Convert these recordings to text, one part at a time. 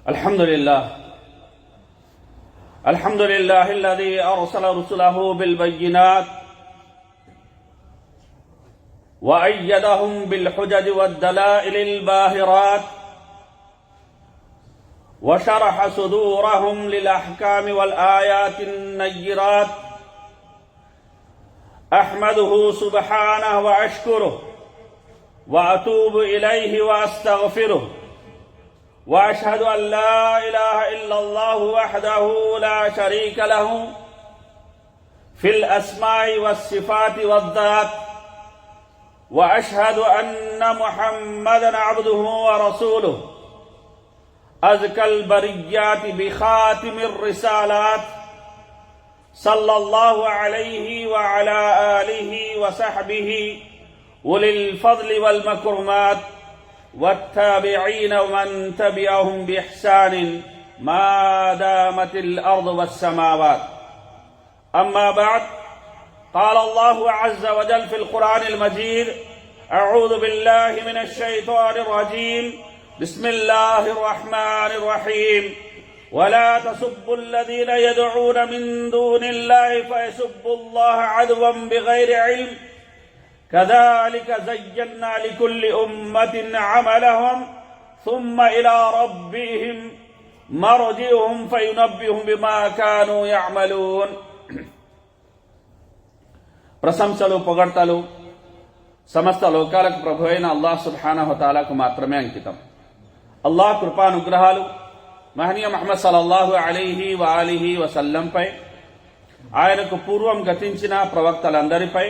الحمد لله الذي أرسل رسله بالبينات وأيدهم بالحجج والدلائل الباهرات وشرح صدورهم للأحكام والآيات النيرات. أحمده سبحانه وأشكره وأتوب إليه وأستغفره، وأشهد أن لا إله إلا الله وحده لا شريك له في الأسماء والصفات والذات، وأشهد أن محمدا عبده ورسوله أزكى البريات بخاتم الرسالات، صلى الله عليه وعلى آله وصحبه أولي الفضل والمكرمات والتابعين ومن تبعهم بإحسان ما دامت الأرض والسماوات. أما بعد، قال الله عز وجل في القرآن المجيد: أعوذ بالله من الشيطان الرجيم، بسم الله الرحمن الرحيم. ولا تسبوا الذين يدعون من دون الله فيسبوا الله عدوا بغير علم، كذلك زينا لكل أمة عملهم ثم إلى ربهم مرجعهم فينبئهم بما كانوا يعملون. ప్రశంసలు పొగడ్తలు సమస్త లోకాలకు ప్రభు అయిన అల్లాహ్ సుబ్హానహు వ తఆలాకు మాత్రమే అంకితం. అల్లాహ్ కృపానుగ్రహాలు మహనీయ ముహమ్మద్ సల్లల్లాహు అలైహి వఆలిహి వసల్లంపై, ఆయనకు పూర్వం గతించిన ప్రవక్తలందరిపై,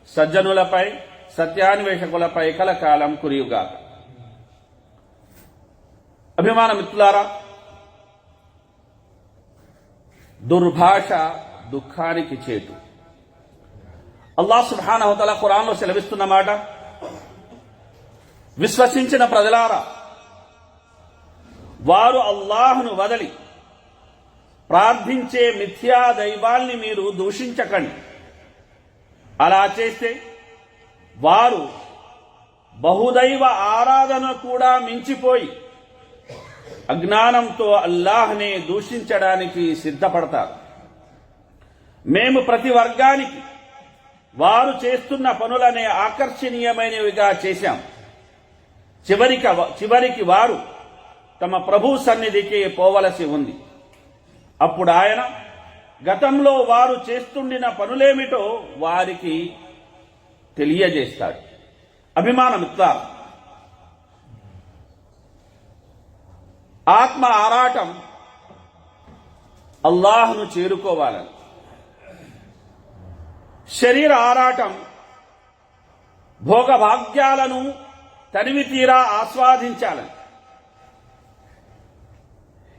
సజ్జనులపై, సత్యాన్వేషకులపై కలకాలం కురియుగాక. అభిమాన మిత్రులారా, దుర్భాష దుఃఖానికి చేటు. అల్లాహ్ సుబ్హానహు వ తఆలా ఖురాన్లో సెలవిస్తున్న మాట: విశ్వసించిన ప్రజలారా, వారు అల్లాహ్ను వదలి ప్రార్థించే మిథ్యా దైవాల్ని మీరు దూషించకండి. అలా చేస్తే వారు బహుదైవ ఆరాధన కూడా మించిపోయి అజ్ఞానంతో అల్లాహ్నే దూషించడానికి సిద్ధపడతారు. మేము ప్రతి వర్గానికి వారు చేస్తున్న పనులనే ఆకర్షణీయమైనవిగా చేశాం. చివరికి వారు తమ ప్రభు సన్నిధికి పోవలసి ఉంది. అప్పుడు ఆయన గతంలో వారు చేస్తుండిన పనులేమిటో వారికి తెలియజేస్తాడు. అభిమాన మిత్రులారా, ఆత్మ ఆరాటం అల్లాహ్ను చేరుకోవాలని, శరీర ఆరాటం భోగభాగ్యాలను తనివి తీరా ఆస్వాదించాలని.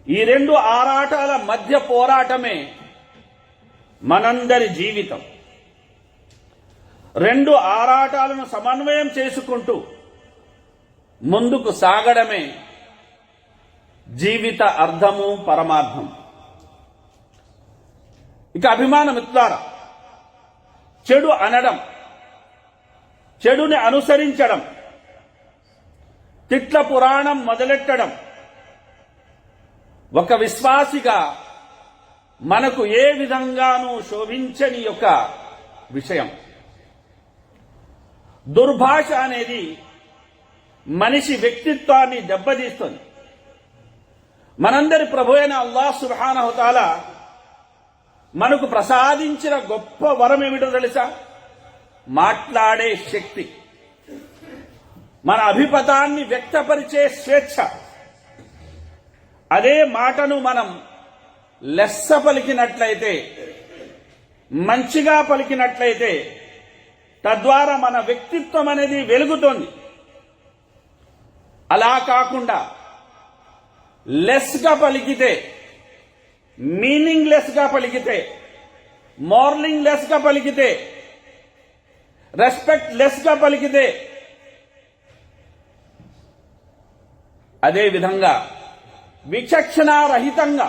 ఈ రెండు ఆరాటాల మధ్య పోరాటమే మనందరి జీవితం. రెండు ఆరాటాలను సమన్వయం చేసుకుంటూ ముందుకు సాగడమే జీవిత అర్థము, పరమార్థం. ఇక అభిమాన మిత్రులారా, చెడు అనడం, చెడుని అనుసరించడం, తిట్ల పురాణం మొదలెట్టడం ఒక విశ్వాసిగా మనకు ఏ విధంగానూ శోభించని ఒక విషయం. దుర్భాష అనేది మనిషి వ్యక్తిత్వాన్ని దెబ్బతీస్తుంది. మనందరి ప్రభు అయిన అల్లాహ్ సుబ్హానహు వ తఆలా మనకు ప్రసాదించిన గొప్ప వరం ఏమిటో తెలుసా? మాట్లాడే శక్తి, మన అభిమతాన్ని వ్యక్తపరిచే స్వేచ్ఛ. అదే మాటను మనం లెస్స పలికినట్లయితే, మంచిగా పలికినట్లయితే, తద్వారా మన వ్యక్తిత్వం అనేది వెలుగుతోంది. అలా కాకుండా లెస్ గా పలికితే, మీనింగ్ లెస్ గా పలికితే, మార్నింగ్ లెస్ గా పలికితే, రెస్పెక్ట్ లెస్ గా పలికితే, అదే విధంగా విచక్షణారహితంగా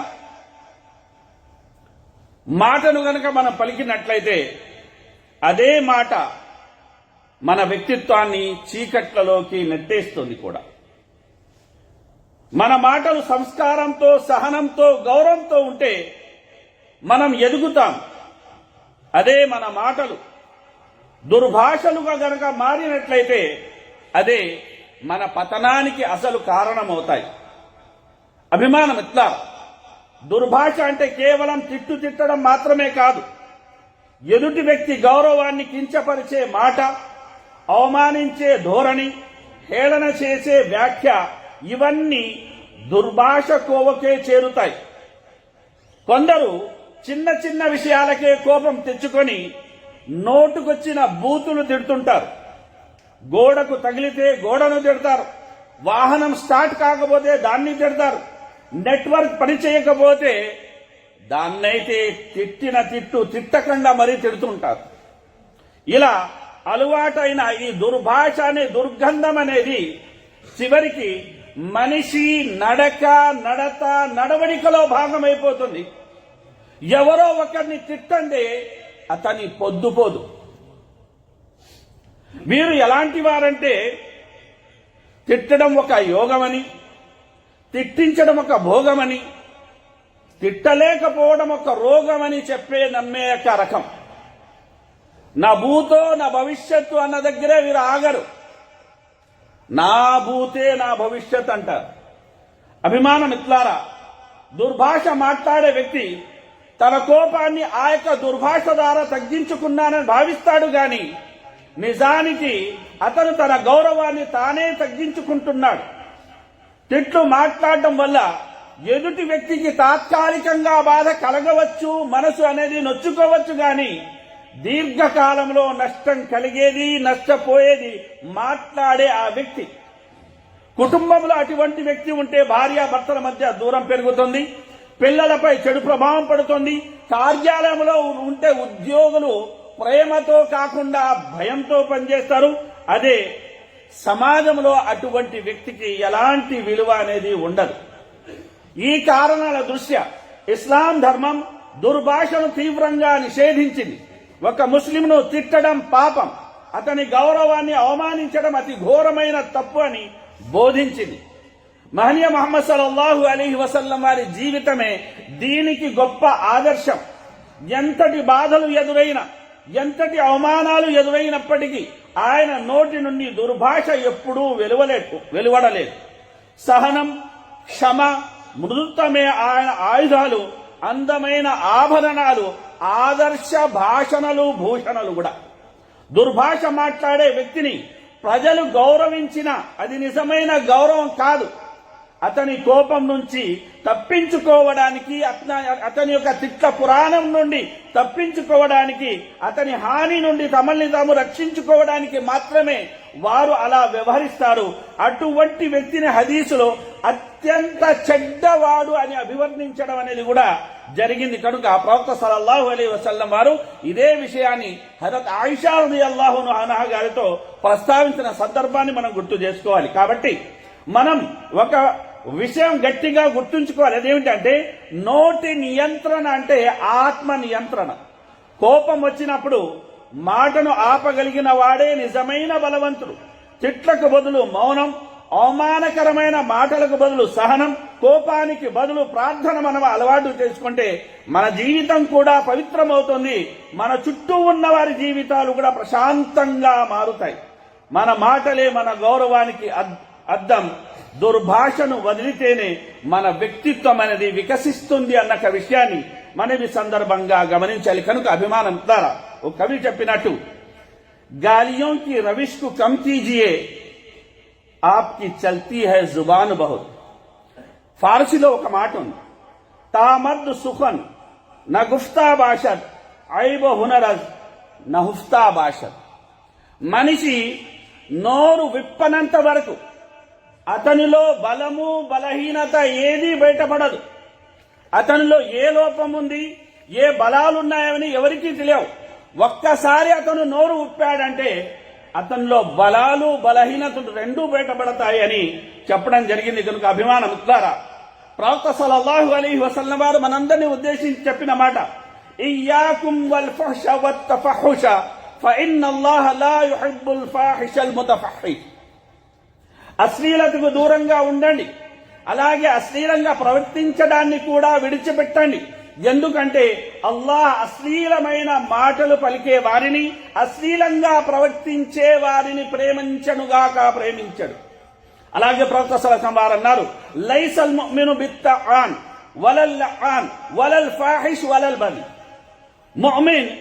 మాటను గనక మనం పలికినట్లయితే అదే మాట మన వ్యక్తిత్వాన్ని చీకట్లలోకి నెట్టేస్తుంది కూడా. మన మాటలు సంస్కారంతో, సహనంతో, గౌరవంతో ఉంటే మనం ఎదుగుతాం. అదే మన మాటలు దుర్భాషలుగా గనక మారినట్లయితే అదే మన పతనానికి అసలు కారణమవుతాయి. అభిమానం ఇట్లా దుర్భాష అంటే కేవలం తిట్టడం మాత్రమే కాదు. ఎదుటి వ్యక్తి గౌరవాన్ని కించపరిచే మాట, అవమానించే ధోరణి, హేళన చేసే వ్యాఖ్య, ఇవన్నీ దుర్భాష కోవకే చేరుతాయి. కొందరు చిన్న చిన్న విషయాలకే కోపం తెచ్చుకొని నోటుకొచ్చిన బూతులు తిడుతుంటారు. గోడకు తగిలితే గోడను తిడతారు, వాహనం స్టార్ట్ కాకపోతే దాన్ని తిడతారు, నెట్వర్క్ పని చేయకపోతే దాన్నైతే తిట్టిన తిట్టకుండా మరీ తిడుతుంటారు. ఇలా అలవాటైన ఈ దుర్భాష అనే దుర్గంధం అనేది చివరికి మనిషి నడవడికలో భాగమైపోతుంది. ఎవరో ఒకరిని తిట్టండి అతని పొద్దుపోదు. వీరు ఎలాంటి వారంటే తిట్టడం ఒక యోగమని, తిట్టించడం ఒక భోగమని, తిట్టలేకపోవడం ఒక రోగమని నమ్మే యొక్క రకం. నా భూతో నా భవిష్యత్తు అన్న దగ్గరే వీరు ఆగరు. నా భూతే నా భవిష్యత్ అంటారు. అభిమానం ఇట్లారా, దుర్భాష మాట్లాడే వ్యక్తి తన కోపాన్ని ఆ యొక్క దుర్భాష ద్వారా తగ్గించుకున్నానని భావిస్తాడు గాని నిజానికి అతను తన గౌరవాన్ని తానే తగ్గించుకుంటున్నాడు. తిట్లు మాట్లాడడం వల్ల ఎదుటి వ్యక్తికి తాత్కాలికంగా బాధ కలగవచ్చు, మనసు అనేది నొచ్చుకోవచ్చు గాని దీర్ఘకాలంలో నష్టం కలిగేది, నష్టపోయేది మాట్లాడే ఆ వ్యక్తి. కుటుంబంలో అటువంటి వ్యక్తి ఉంటే భార్యాభర్తల మధ్య దూరం పెరుగుతుంది, పిల్లలపై చెడు ప్రభావం పడుతుంది. కార్యాలయంలో ఉంటే ఉద్యోగులు ప్రేమతో కాకుండా భయంతో పనిచేస్తారు. అదే సమాజంలో అటువంటి వ్యక్తికి ఎలాంటి విలువ అనేది ఉండదు. ఈ కారణాల దృష్ట్యా ఇస్లాం ధర్మం దుర్భాషను తీవ్రంగా నిషేధించింది. ఒక ముస్లింను తిట్టడం పాపం, అతని గౌరవాన్ని అవమానించడం అతి ఘోరమైన తప్పు అని బోధించింది. మహనీయ ముహమ్మద్ సల్లల్లాహు అలైహి వసల్లం వారి జీవితమే దీనికి గొప్ప ఆదర్శం. ఎంతటి బాధలు ఎదురైనా, ఎంతటి అవమానాలు ఎదురైనప్పటికీ ఆయన నోటి నుండి దుర్భాష ఎప్పుడూ వెలువడలేదు. సహనం, క్షమ, మృదుత్వమే ఆయన ఆయుధాలు, అందమైన ఆభరణాలు, ఆదర్శ భాషణలు, భూషణలు కూడా. దుర్భాష మాట్లాడే వ్యక్తిని ప్రజలు గౌరవించినా అది నిజమైన గౌరవం కాదు. అతని కోపం నుంచి తప్పించుకోవడానికి, అతని యొక్క తిట్ల పురాణం నుండి తప్పించుకోవడానికి, అతని హాని నుండి తమల్ని తాము రక్షించుకోవడానికి మాత్రమే వారు అలా వ్యవహరిస్తారు. అటువంటి వ్యక్తిని హదీసులో అత్యంత చెడ్డవాడు అని అభివర్ణించడం అనేది కూడా జరిగింది. కనుక ప్రవక్త సల్లల్లాహు అలైహి వసల్లం వారు ఇదే విషయాన్ని హజరత్ ఆయిషా రలియల్లాహు అన్హా గారితో ప్రస్తావించిన సందర్భాన్ని మనం గుర్తు చేసుకోవాలి. కాబట్టి మనం ఒక విషయం గట్టిగా గుర్తుంచుకోవాలి. అదేమిటంటే నోటి నియంత్రణ అంటే ఆత్మ నియంత్రణ. కోపం వచ్చినప్పుడు మాటను ఆపగలిగిన వాడే నిజమైన బలవంతుడు. తిట్లకు బదులు మౌనం, అవమానకరమైన మాటలకు బదులు సహనం, కోపానికి బదులు ప్రార్థన మనం అలవాటు చేసుకుంటే మన జీవితం కూడా పవిత్రమవుతుంది. మన చుట్టూ ఉన్న వారి జీవితాలు కూడా ప్రశాంతంగా మారుతాయి. మన మాటలే మన గౌరవానికి అద్దం. దుర్భాషను వదిలితేనే మన వ్యక్తిత్వం అనేది వికసిస్తుంది అన్న విషయాన్ని మనం ఈ సందర్భంగా గమనించాలి. కనుక అభిమానం ద్వారా ఒక కవి చెప్పినట్టు గాలియోं की रविश को कम कीजिए आपकी चलती है जुबान बहुत. ఫార్సీలో ఒక మాట ఉంది, తామర్ద్ సుఖన్ న గుఫ్తా బాషద్ ఐబ హునరజ్ న హుఫ్తా బాషద్. మనిషి నోరు విప్పనంత వరకు అతనిలో బలము, బలహీనత ఏదీ బయటపడదు. అతనిలో ఏ లోపం ఉంది, ఏ బలాలున్నాయని ఎవరికీ తెలియవు. ఒక్కసారి అతను నోరు ఉప్పాడంటే అతనిలో బలాలు, బలహీనతలు రెండూ బయటపడతాయి అని చెప్పడం జరిగింది. కనుక అభిమానం ద్వారా ప్రవక్త సల్లల్లాహు అలైహి వసల్లం వారు మనందరినీ ఉద్దేశించి చెప్పిన మాట, ఇయ్యాకుం వల్ ఫహ్ష వత్ తఫహుష ఫఇన్నల్లాహ లా యుహిబ్బుల్ ఫాహిషల్ ముతఫహ్హిష్. అశ్లీలతకు దూరంగా ఉండండి, అలాగే అశ్లీలంగా ప్రవర్తించడాన్ని కూడా విడిచిపెట్టండి. ఎందుకంటే అల్లాహ్ అశ్లీలమైన మాటలు పలికే వారిని, అశ్లీలంగా ప్రవర్తించే వారిని ప్రేమించనుగాక ప్రేమించడు. అలాగే ప్రవక్త సల్లల్లాహు అలైహి వసల్లం వారు అన్నారు, లైసల్ ముమిను బిత్తఆన్ వలల్ లఆన్ వలల్ ఫాహిష్ వలల్ బది. ముమిన్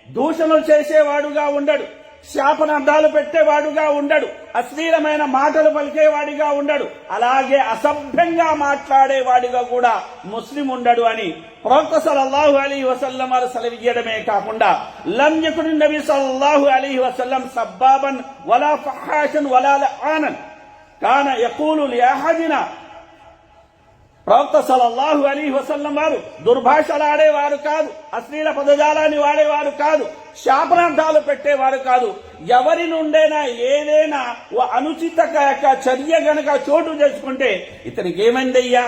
దూషణలు చేసేవాడుగా ఉండడు, శాపనార్థాలు పెట్టేవాడుగా ఉండడు, అశ్లీలమైన మాటలు పలికేవాడిగా ఉండడు, అలాగే అసభ్యంగా మాట్లాడేవాడిగా కూడా ముస్లిం ఉండడు అని ప్రవక్త సల్లల్లాహు అలైహి వసల్లం వారు సెలవియ్యడమే కాకుండా లం యకున్ నబీ సల్లల్లాహు అలైహి వసల్లం సబ్బాబన్ వలా ఫహాషన్ వలా లఆనన్ కాన యఖూలు లి అహదినా. ప్రవక్త సల్లల్లాహు అలైహి వసల్లం వారు దుర్భాషలాడేవారు కాదు, అశ్లీల పదజాలాన్ని వాడేవారు కాదు, శాపనార్థాలు పెట్టేవారు కాదు. ఎవరి నుండైనా ఏదైనా అనుచిత చర్య గనక చోటు చేసుకుంటే ఇతనికి ఏమైందయ్యా,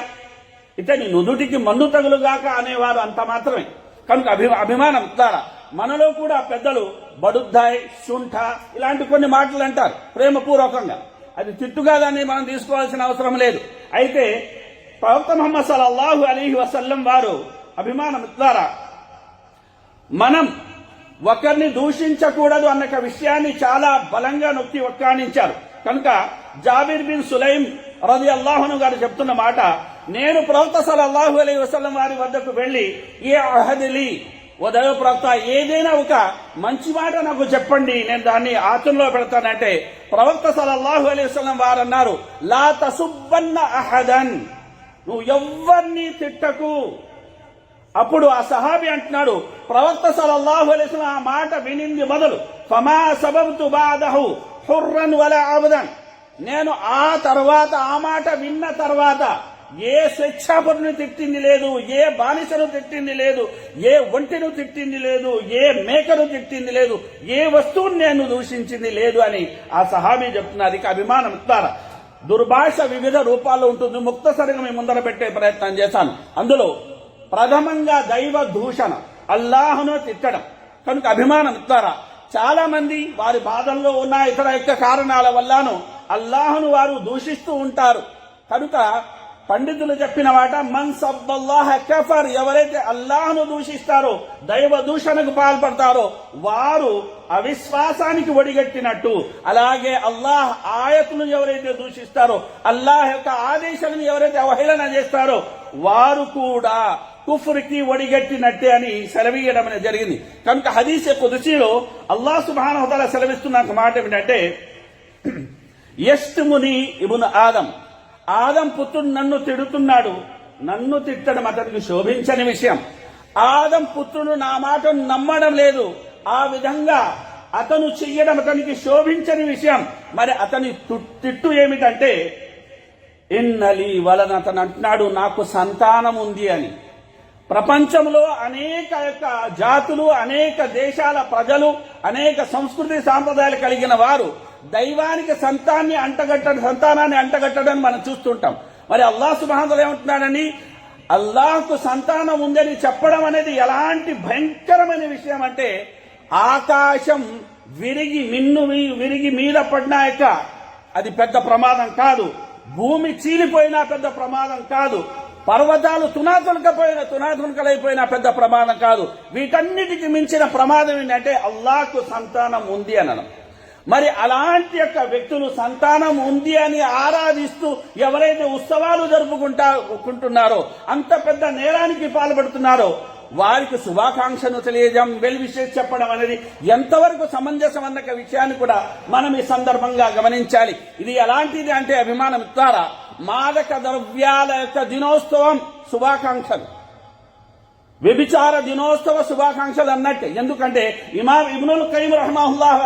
ఇతని నుదుటికి మందు తగులుగాక అనేవారు, అంత మాత్రమే. కనుక అభిమానం ద్వారా మనలో కూడా పెద్దలు బడుద్దాయ్, శుంఠ ఇలాంటి కొన్ని మాటలు అంటారు ప్రేమపూర్వకంగా. అది తిట్టుగా దాన్ని మనం తీసుకోవాల్సిన అవసరం లేదు. అయితే ప్రవక్త ముహమ్మద్ సల్లల్లాహు అలైహి వసల్లం వారు అభిమానం ద్వారా మనం ఒకరిని దూషించకూడదు అన్న విషయాన్ని చాలా బలంగా నొక్కి ఒక్కాణించారు. కనుక జాబిర్ బిన్ సులైం రలియల్లాహు అన్హు గారు చెప్తున్న మాట, నేను ప్రవక్త సల్లల్లాహు అలైహి వసల్లం వారి వద్దకు వెళ్లి, ఏ అహదిలి, ఓ దైవ ప్రవక్త, ఏదైనా ఒక మంచి మాట నాకు చెప్పండి, నేను దాన్ని ఆచరణలో పెడతానంటే ప్రవక్త సల్లల్లాహు అలైహి వసల్లం వారు అన్నారు, లా తసుబ్బన్న అహదన్, నువ్వు ఎవ్వరిని తిట్టకు. అప్పుడు ఆ సహాబి అంటున్నాడు, ప్రవక్త సల్లల్లాహు అలైహి వసల్లం ఆ మాట వినింది మొదలు, ఫమా సబబ్తు బాదహు హుర్రన్ వలా అబ్దన్, నేను ఆ తర్వాత ఆ మాట విన్న తర్వాత ఏ స్వేచ్ఛాపరుని తిట్టింది లేదు, ఏ బానిసను తిట్టింది లేదు, ఏ ఒంటిను తిట్టింది లేదు, ఏ మేకను తిట్టింది లేదు, ఏ వస్తువుని నేను దూషించింది లేదు అని ఆ సహాబీ చెప్తున్నారు. ఇక అభిమానం ద్వారా దుర్భాష వివిధ రూపాల్లో ఉంటుంది. ముక్తసరిగా మీ ముందర పెట్టే ప్రయత్నం చేశాను. అందులో ప్రథమంగా దైవ దూషణ, అల్లాహ్ను తిట్టడం. కనుక అభిమానం ద్వారా చాలా మంది వారి బాధల్లో ఉన్న ఇతర యొక్క కారణాల వల్లను అల్లాహ్ను వారు దూషిస్తూ ఉంటారు. కనుక పండితులు చెప్పిన మాట, మన్ సబ్బల్లాహ కఫర్, ఎవరైతే అల్లాహ్ను దూషిస్తారో, దైవ దూషణకు పాల్పడతారో వారు అవిశ్వాసానికి ఒడిగట్టినట్టు. అలాగే అల్లాహ్ ఆయతులను ఎవరైతే దూషిస్తారో, అల్లాహ్ యొక్క ఆదేశాలను ఎవరైతే అవహేళన చేస్తారో వారు కూడా కుఫ్రుకి ఒడిగట్టినట్టే అని సెలవీయడం అనేది జరిగింది. కనుక హదీస్ కుదుసీలో అల్లాహ్ సుబ్హానహు వ తఆలా సెలవిస్తున్న మాట ఏమిటంటే, యష్తుముని ఇబ్ను ఆదం, ఆదం పుత్రుడు నన్ను తిడుతున్నాడు, నన్ను తిట్టడం అతనికి శోభించని విషయం. ఆదం పుత్రుడు నా మాటను నమ్మడం లేదు, ఆ విధంగా అతను చెయ్యడం అతనికి శోభించని విషయం. మరి అతని తిట్టు ఏమిటంటే, ఇన్నలీ వలన, అతను అంటున్నాడు నాకు సంతానం ఉంది అని. ప్రపంచంలో అనేక యొక్క జాతులు, అనేక దేశాల ప్రజలు, అనేక సంస్కృతి సాంప్రదాయాలు కలిగిన వారు దైవానికి సంతానాన్ని అంటగట్టడం మనం చూస్తుంటాం. మరి అల్లాహ్ సుబ్హానహు వ తఆలా ఏమంటున్నాడని, అల్లాహ్కు సంతానం ఉందని చెప్పడం అనేది ఎలాంటి భయంకరమైన విషయం అంటే, ఆకాశం విరిగి మీద పడినాక అది పెద్ద ప్రమాదం కాదు, భూమి చీలిపోయినా పెద్ద ప్రమాదం కాదు, పర్వతాలు తునాతునకలైపోయినా పెద్ద ప్రమాదం కాదు. వీటన్నిటికి మించిన ప్రమాదం ఏంటంటే అల్లాహ్కు సంతానం ఉంది అనడం. మరి అలాంటి యొక్క వ్యక్తులు సంతానం ఉంది అని ఆరాధిస్తూ ఎవరైతే ఉత్సవాలు జరుపుకుంటున్నారో, అంత పెద్ద నేరానికి పాల్పడుతున్నారో వారికి శుభాకాంక్షను తెలియజేయడం, వెల్ విషెస్ చెప్పడం అనేది ఎంతవరకు సమంజసం అన్న విషయాన్ని కూడా మనం ఈ సందర్భంగా గమనించాలి. ఇది ఎలాంటిది అంటే అభిమానం ద్వారా మాదక ద్రవ్యాల యొక్క దినోత్సవం శుభాకాంక్షలు, వ్యభిచార దినోత్సవ శుభాకాంక్షలు అన్నట్టే. ఎందుకంటే ఇమాం ఇబ్నుల్ ఖయ్యిమ్ రహిమహుల్లాహ్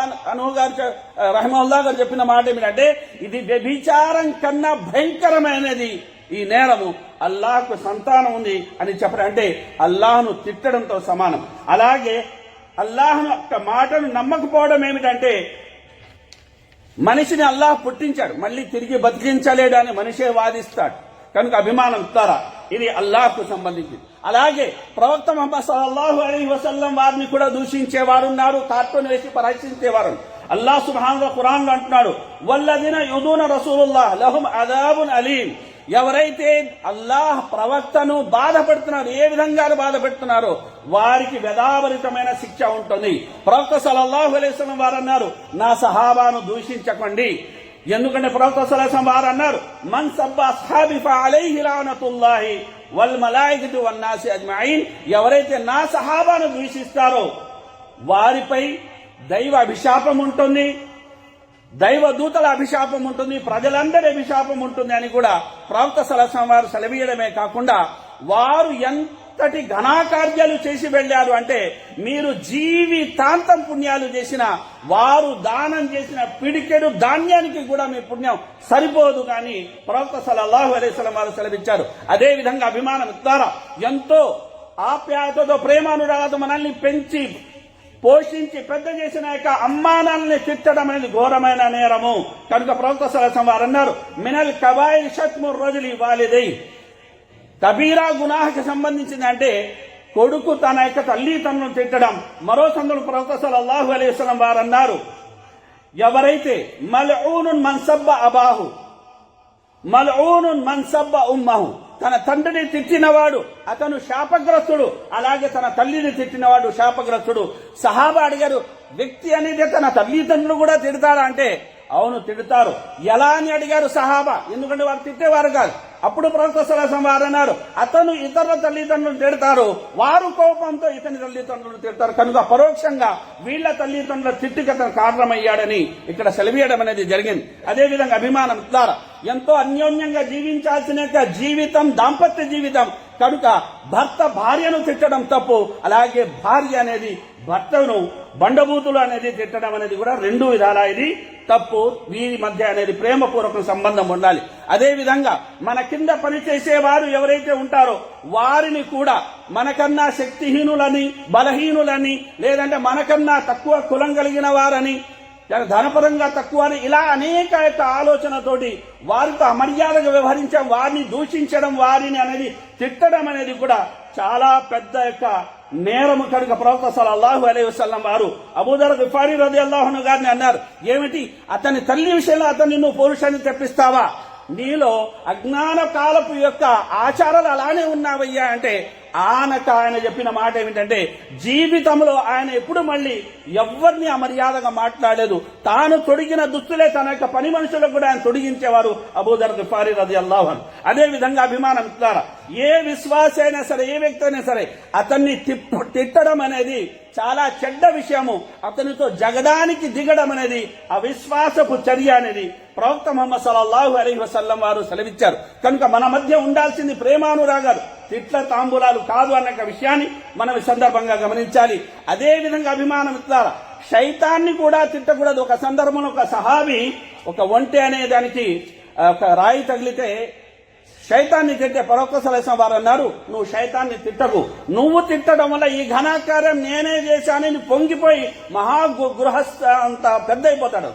గారు చెప్పిన మాట ఏమిటంటే, ఇది వ్యభిచారం కన్నా భయంకరమైనది ఈ నేరము, అల్లాహ్కు సంతానం ఉంది అని చెప్పడం అంటే అల్లాహ్ను తిట్టడంతో సమానం. అలాగే అల్లాహ్ను యొక్క మాటను నమ్మకపోవడం ఏమిటంటే, మనిషిని అల్లాహ్ పుట్టించాడు, మళ్ళీ తిరిగి బతికించలేడు అని మనిషే వాదిస్తాడు. కనుక అభిమానం ద్వారా ఇది అల్లాహ్కు సంబంధించింది. అలాగే ప్రవక్త ముహమ్మద్ సల్లల్లాహు అలైహి వసల్లం వారిని కూడా దూషించేవారున్నారు, కార్టూన్ వేసి పరిహసించేవారు. అల్లాహ్ సుబ్హానహు ఖురాన్లో అంటున్నాడు, వల్లదీన యుదూన రసూలుల్లాహ్ లహుం అదాబున్ అలీం, ఎవరైతే అల్లాహ్ ప్రవక్తను బాధపెడుతున్నారు, ఏ విధంగా బాధపెడుతున్నారో వారికి వ్యధాభరితమైన శిక్ష ఉంటుంది. ప్రవక్త సల్లల్లాహు అలైహి వసల్లం వారు అన్నారు, నా సహాబాను దూషించకండి. ఎందుకంటే ప్రవక్త సల్లల్లాహు అలైహి వసల్లం వారు అన్నారు, మన్ సబ్బ అస్హాబి ఫఅలైహి లానతుల్లాహి వల్ మలాయికతు వన్నాసి అజ్మഈన్. ఎవరైతే నా సహాబాను దూషిస్తారో వారిపై దైవ అభిశాపం ఉంటుంది, దైవ దూతల అభిశాపం ఉంటుంది, ప్రజలందరి అభిశాపం ఉంటుంది అని కూడా ప్రవక్త సల్లల్లాహు అలైహి వసల్లం వారు సెలవీయడమే కాకుండా వారు ఎంతటి ఘనాకార్యాలు చేసి వెళ్లారు అంటే మీరు జీవితాంతం పుణ్యాలు చేసిన వారు దానం చేసిన పిడికెడు ధాన్యానికి కూడా మీ పుణ్యం సరిపోదు కానీ ప్రవక్త సల్లల్లాహు అలైహి వసల్లం వారు సెలవిచ్చారు. అదే విధంగా అభిమానం ద్వారా ఎంతో ఆప్యాయతతో ప్రేమానురాగతో మనల్ని పెంచి పోషించి పెద్ద చేసిన యొక్క అమ్మానాల్ని తిట్టడం అనేది ఘోరమైన నేరము. కనుక ప్రవక్త సల్లల్లాహు అలైహి వసల్లం వారు అన్నారు, మినల్ కబాయిర్ షత్ము రజులి వాలిదై. కబీరా గునాహకి సంబంధించింది అంటే కొడుకు తన యొక్క తల్లిదండ్రులను తిట్టడం. మరో సందర్భంలో ప్రవక్త సల్లల్లాహు అలైహి వసల్లం వారు అన్నారు, ఎవరైతే మల్ఊనున్ మన్ సబ్బ అబాహు మల్ఊనున్ మన్ సబ్బ ఉమ్మహు, తన తండ్రిని తిట్టినవాడు అతను శాపగ్రస్తుడు, అలాగే తన తల్లిని తిట్టినవాడు శాపగ్రస్తుడు. సహాబా అడిగారు, వ్యక్తి అనేది తన తల్లిదండ్రులు కూడా తిడతారా అంటే అవును తిడతారు. ఎలా అని అడిగారు సహాబా, ఎందుకంటే వారు తిట్టేవారు కాదు. అప్పుడు ప్రవక్త సల్లల్లాహు అలైహి వసల్లం వారు అన్నారు, అతను ఇతరుల తల్లిదండ్రులు తిడతారు, వారు కోపంతో ఇతని తల్లిదండ్రులు తిడతారు. కనుక పరోక్షంగా వీళ్ల తల్లిదండ్రుల తిట్టుకి అతను కారణమయ్యాడని ఇక్కడ సెలవీయడం అనేది జరిగింది. అదేవిధంగా అభిమానం ద్వారా ఎంతో అన్యోన్యంగా జీవించాల్సిన జీవితం దాంపత్య జీవితం. కనుక భర్త భార్యను తిట్టడం తప్పు, అలాగే భార్య అనేది భర్తను బండబూతులు అనేది తిట్టడం అనేది కూడా రెండు విధాలా ఇది తప్పు. వీరి మధ్య అనేది ప్రేమపూర్వక సంబంధం ఉండాలి. అదేవిధంగా మన కింద పనిచేసేవారు ఎవరైతే ఉంటారో వారిని కూడా మనకన్నా శక్తిహీనులని, బలహీనులని, లేదంటే మనకన్నా తక్కువ కులం కలిగిన వారని, ధనపరంగా తక్కువ అని, ఇలా అనేక యొక్క ఆలోచనతోటి వారితో అమర్యాదగా వ్యవహరించడం, వారిని దూషించడం, వారిని అనేది తిట్టడం అనేది కూడా చాలా పెద్ద యొక్క నేరము. కనుక ప్రవక్త సల్లల్లాహు అలైహి వసల్లం వారు అబూదర్ గిఫారీ రలియల్లాహు అన్హు గారిని అన్నారు, ఏమిటి అతని తల్లి విషయంలో అతన్ని నువ్వు పౌరుషాన్ని తెప్పిస్తావా? నీలో అజ్ఞాన కాలపు యొక్క ఆచారాలు అలానే ఉన్నావయ్యా అంటే ఆయన చెప్పిన మాట ఏమిటంటే జీవితంలో ఆయన ఎప్పుడు మళ్ళీ ఎవరిని అమర్యాదగా మాట్లాడలేదు. తాను తొడిగిన దుస్తులే తన యొక్క పని మనుషులకు కూడా ఆయన తొడిగించేవారు అబూదర్ గిఫారీ రలియల్లాహు అన్హు. అదేవిధంగా అభిమానం ద్వారా ఏ విశ్వాసి అయినా సరే, ఏ వ్యక్తి అయినా సరే అతన్ని తిట్టడం అనేది చాలా చెడ్డ విషయము. అతనితో జగడానికి దిగడం అనేది అవిశ్వాసపు చర్య అనేది ప్రవక్త ముహమ్మద్ సల్లల్లాహు అలైహి వసల్లం వారు సెలవిచ్చారు. కనుక మన మధ్య ఉండాల్సింది ప్రేమానురాగాలు, తిట్ల తాంబూలాలు కాదు అన్న విషయాన్ని మనం ఈ సందర్భంగా గమనించాలి. అదేవిధంగా అభిమానం ద్వారా శైతాన్ని కూడా తిట్టకూడదు. ఒక సందర్భంలో ఒక సహాబీ ఒక ఒంటె అనే దానికి ఒక రాయి తగిలితే శైతాన్ని తిట్టే ప్రవక్త సల్లల్లాహు అలైహి వసల్లం వారు అన్నారు, నువ్వు శైతాన్ని తిట్టకు, నువ్వు తిట్టడం వల్ల ఈ ఘనాకార్యం నేనే చేశానని పొంగిపోయి మహా గృహస్థ అంత పెద్ద అయిపోతాడు.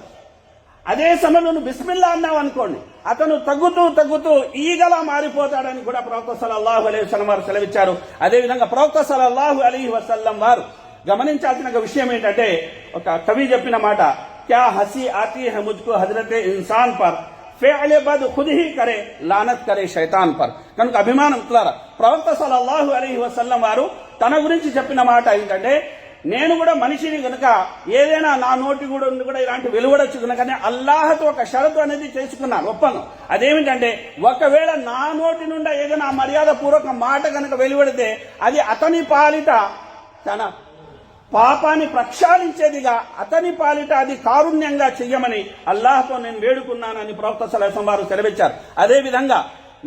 అదే సమయంలో నువ్వు బిస్మిల్లా అన్నావు అనుకోండి, అతను తగ్గుతూ ఈగలా మారిపోతాడని కూడా ప్రవక్త సల్లల్లాహు అలైహి వసల్లం వారు సెలవిచ్చారు. అదేవిధంగా ప్రవక్త సల్లల్లాహు అలైహి వసల్లం వారు గమనించాల్సిన విషయం ఏంటంటే, ఒక కవి చెప్పిన మాట, క్యా Hasi ఆతీ high ముజ్కో హజరతే Insaan per, ఫేఅలే బద్ Khud he Kare లానత్ Kare శైతాన్ per. కనుక అభిమానం ద్వారా ప్రవక్త సల్లల్లాహు అలైహి వసల్లం వారు తన గురించి చెప్పిన మాట ఏంటంటే, నేను కూడా మనిషిని కనుక ఏదైనా నా నోటి కూడా ఇలాంటి వెలువడొచ్చు కనుక అల్లాహతో ఒక షరతు అనేది చేసుకున్నాను, ఒప్పందం. అదేమిటంటే ఒకవేళ నా నోటి నుండి ఏదైనా మర్యాద పూర్వక మాట కనుక వెలువడితే అది అతని పాలిట తన పాపాన్ని ప్రక్షాళించేదిగా, అతని పాలిట అది కారుణ్యంగా చెయ్యమని అల్లాహతో నేను వేడుకున్నానని ప్రవక్త సల్లల్లాహు అలైహి వసల్లం వారు సెలవిచ్చారు. అదేవిధంగా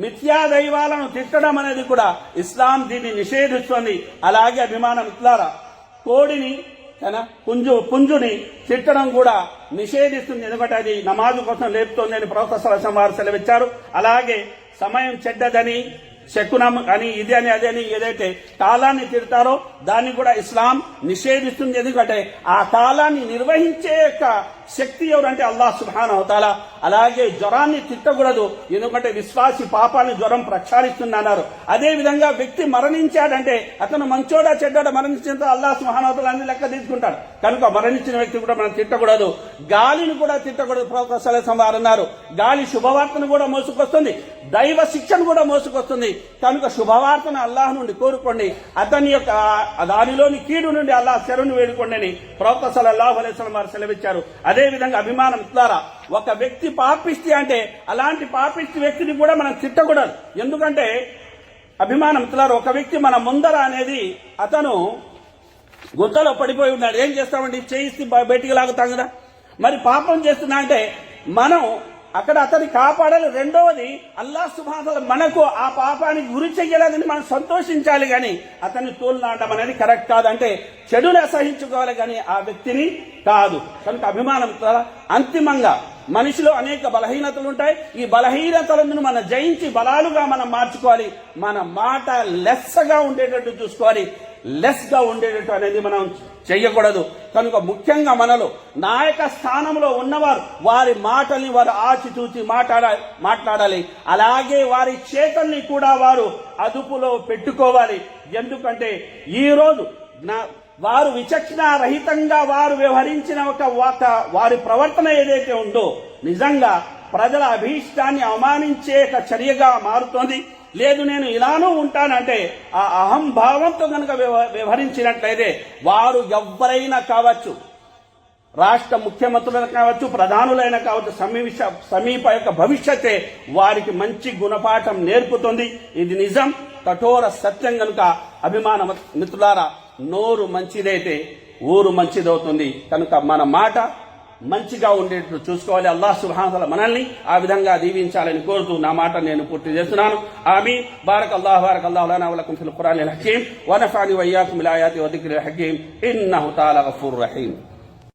మిథ్యా దైవాలను తిట్టడం అనేది కూడా ఇస్లాం దీన్ని నిషేధిస్తుంది. అలాగే అభిమానం ఇట్లారా కోడిని తన పుంజుని తిట్టడం కూడా నిషేధిస్తుంది, ఎందుకంటే అది నమాజు కోసం లేపుతోంది అని ప్రవక్త సల్లల్లాహు అలైహి వసల్లం వారు సెలవిచ్చారు. అలాగే సమయం చెడ్డదని, శకునం అని, ఇది అని అదే అని ఏదైతే కాలాన్ని తిడతారో దాన్ని కూడా ఇస్లాం నిషేధిస్తుంది, ఎందుకంటే ఆ కాలాన్ని నిర్వహించే యొక్క శక్తి ఎవరంటే అల్లాహ్ సుబ్హానహు వ తఆలా. అలాగే జ్వరాన్ని తిట్టకూడదు, ఎందుకంటే విశ్వాసి పాపాన్ని జ్వరం ప్రక్షాళిస్తుందన్నారు. అదే విధంగా వ్యక్తి మరణించాడంటే అతను మంచోడా చెడ్డోడా మరణించిన అల్లాహ్ సుబ్హానహు వ తఆలా అన్ని లెక్క తీసుకుంటాడు. కనుక మరణించిన వ్యక్తి కూడా మనం తిట్టకూడదు. గాలిని కూడా తిట్టకూడదు. ప్రవక్త సల్లల్లాహు అలైహి వసల్లం అన్నారు, గాలి శుభవార్తను కూడా మోసుకొస్తుంది, దైవ శిక్షను కూడా మోసుకొస్తుంది. కనుక శుభవార్తను అల్లాహ్ నుండి కోరుకోండి, అతని యొక్క దానిలోని కీడు నుండి అల్లాహ్ శరణు వేడుకోండి అని ప్రవక్త సల్లల్లాహు అలైహి వసల్లం వారు సెలవిచ్చారు. అదే విధంగా అభిమానం ద్వారా ఒక వ్యక్తి పాపిష్టి అంటే అలాంటి పాపిష్టి వ్యక్తిని కూడా మనం తిట్టకూడదు. ఎందుకంటే అభిమానం ద్వారా ఒక వ్యక్తి మన ముందర అనేది అతను గుంతలో పడిపోయి ఉన్నాడు, ఏం చేస్తామండి, చేయిస్తే బయటికి లాగుతాం కదా. మరి పాపం చేస్తున్నా అంటే మనం అక్కడ అతన్ని కాపాడాలి. రెండవది అల్లాహ్ సుబ్హానహు వ తఆలా మనకు ఆ పాపానికి గురి చెయ్యలేదని మనం సంతోషించాలి, కానీ అతన్ని తోలునాడడం అనేది కరెక్ట్ కాదు. అంటే చెడుని అసహించుకోవాలి కానీ ఆ వ్యక్తిని కాదు. కనుక అభిమానం అంతిమంగా మనిషిలో అనేక బలహీనతలు ఉంటాయి. ఈ బలహీనతలను మనం జయించి బలాలుగా మనం మార్చుకోవాలి. మన మాట లెస్సగా ఉండేటట్టు చూసుకోవాలి, లెస్ గా ఉండేటట్టు అనేది మనం చెయ్యకూడదు. కనుక ముఖ్యంగా మనలో నాయక స్థానంలో ఉన్నవారు వారి మాటల్ని వారు ఆచితూచి మాట్లాడాలి. అలాగే వారి చేతల్ని కూడా వారు అదుపులో పెట్టుకోవాలి. ఎందుకంటే ఈ రోజు వారు విచక్షణ రహితంగా వారు వ్యవహరించిన వారి ప్రవర్తన ఏదైతే ఉందో నిజంగా ప్రజల అభీష్టాన్ని అవమానించే చర్యగా మారుతోంది. లేదు నేను ఇలానూ ఉంటానంటే ఆ అహంభావంతో కనుక వ్యవహరించినట్లయితే వారు ఎవ్వరైనా కావచ్చు, రాష్ట్ర ముఖ్యమంత్రులైనా కావచ్చు, ప్రధానులైనా కావచ్చు, సమీప యొక్క భవిష్యత్తే వారికి మంచి గుణపాఠం నేర్పుతుంది. ఇది నిజం, కఠోర సత్యం. కనుక అభిమాన మిత్రులారా, నోరు మంచిదైతే ఊరు మంచిదవుతుంది. కనుక మన మాట మంచిగా ఉండేటట్టు చూసుకోవాలి. అల్లాహ్ సుబ్హానహు వ తఆలా మనల్ని ఆ విధంగా దీవించాలని కోరుతూ నా మాట నేను పూర్తి చేస్తున్నాను. ఆమీన్. బారకల్లాహు లనా వ లకుం ఫిల్ ఖురానిల్ హకీమ్ వ నఫఅని వ ఇయ్యాకుం బిల్ ఆయాతి వ దిక్రిల్ హకీమ్ ఇన్నహు తఆలా గఫూరుర్ రహీమ్.